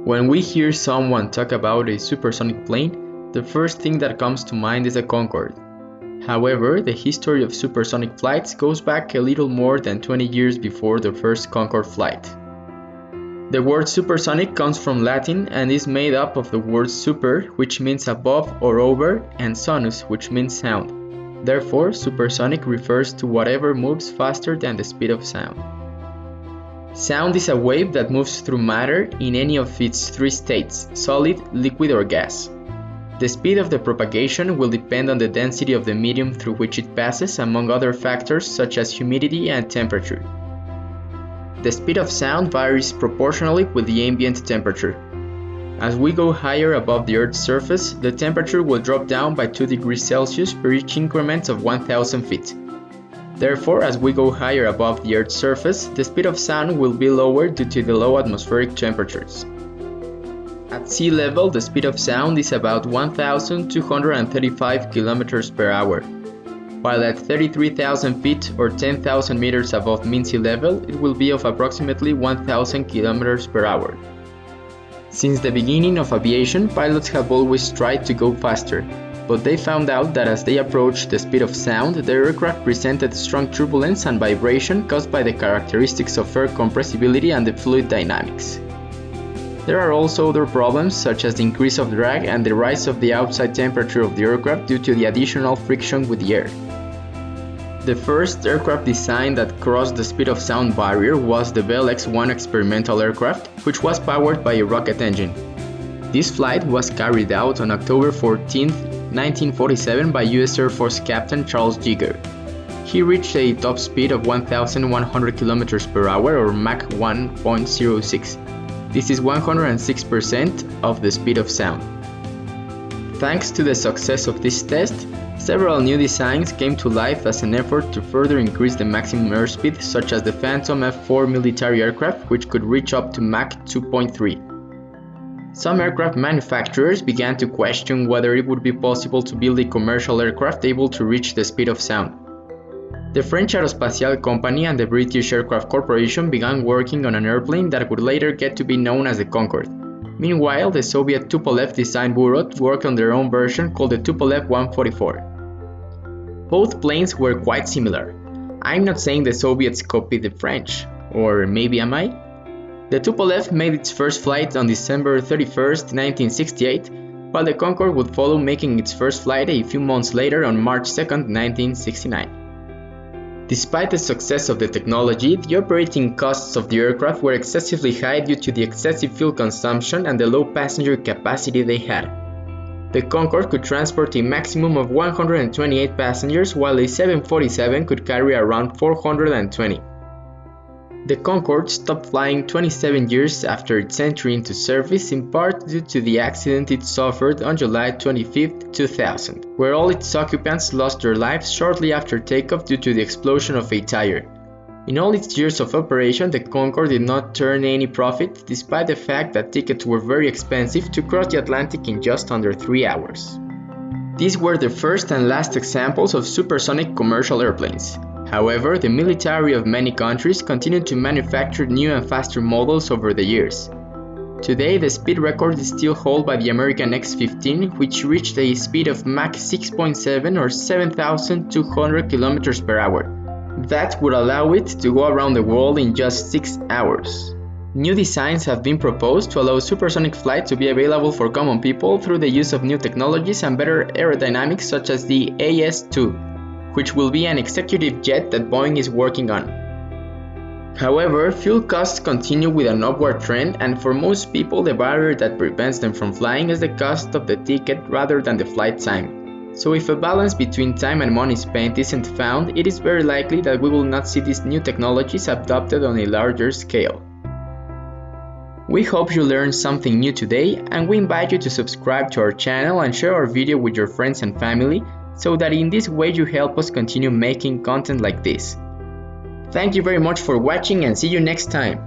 When we hear someone talk about a supersonic plane, the first thing that comes to mind is a Concorde. However, the history of supersonic flights goes back a little more than 20 years before the first Concorde flight. The word supersonic comes from Latin and is made up of the words super, which means above or over, and sonus, which means sound. Therefore, supersonic refers to whatever moves faster than the speed of sound. Sound is a wave that moves through matter in any of its three states: solid, liquid, or gas. The speed of the propagation will depend on the density of the medium through which it passes, among other factors such as humidity and temperature. The speed of sound varies proportionally with the ambient temperature. As we go higher above the Earth's surface, the temperature will drop down by 2 degrees Celsius per each increment of 1,000 feet. Therefore, as we go higher above the Earth's surface, the speed of sound will be lower due to the low atmospheric temperatures. At sea level, the speed of sound is about 1,235 kilometers per hour, while at 33,000 feet or 10,000 meters above mean sea level, it will be of approximately 1,000 kilometers per hour. Since the beginning of aviation, pilots have always tried to go faster, but they found out that as they approached the speed of sound, the aircraft presented strong turbulence and vibration caused by the characteristics of air compressibility and the fluid dynamics. There are also other problems such as the increase of drag and the rise of the outside temperature of the aircraft due to the additional friction with the air. The first aircraft design that crossed the speed of sound barrier was the Bell X-1 experimental aircraft, which was powered by a rocket engine. This flight was carried out on October 14, 1947 by US Air Force Captain Charles Yeager. He reached a top speed of 1,100 km per hour or Mach 1.06. This is 106% of the speed of sound. Thanks to the success of this test, several new designs came to life as an effort to further increase the maximum airspeed, such as the Phantom F-4 military aircraft, which could reach up to Mach 2.3. Some aircraft manufacturers began to question whether it would be possible to build a commercial aircraft able to reach the speed of sound. The French Aerospatiale Company and the British Aircraft Corporation began working on an airplane that would later get to be known as the Concorde. Meanwhile, the Soviet Tupolev design bureau worked on their own version called the Tupolev 144. Both planes were quite similar. I'm not saying the Soviets copied the French, or maybe am I? The Tupolev made its first flight on December 31, 1968, while the Concorde would follow, making its first flight a few months later on March 2, 1969. Despite the success of the technology, the operating costs of the aircraft were excessively high due to the excessive fuel consumption and the low passenger capacity they had. The Concorde could transport a maximum of 128 passengers, while a 747 could carry around 420. The Concorde stopped flying 27 years after its entry into service, in part due to the accident it suffered on July 25, 2000, where all its occupants lost their lives shortly after takeoff due to the explosion of a tire. In all its years of operation, the Concorde did not turn any profit, despite the fact that tickets were very expensive to cross the Atlantic in just under 3 hours. These were the first and last examples of supersonic commercial airplanes. However, the military of many countries continued to manufacture new and faster models over the years. Today, the speed record is still held by the American X-15, which reached a speed of Mach 6.7 or 7,200 km per hour. That would allow it to go around the world in just 6 hours. New designs have been proposed to allow supersonic flight to be available for common people through the use of new technologies and better aerodynamics, such as the AS-2. Which will be an executive jet that Boeing is working on. However, fuel costs continue with an upward trend, and for most people the barrier that prevents them from flying is the cost of the ticket rather than the flight time. So if a balance between time and money spent isn't found, it is very likely that we will not see these new technologies adopted on a larger scale. We hope you learned something new today, and we invite you to subscribe to our channel and share our video with your friends and family, so that in this way you help us continue making content like this. Thank you very much for watching and see you next time.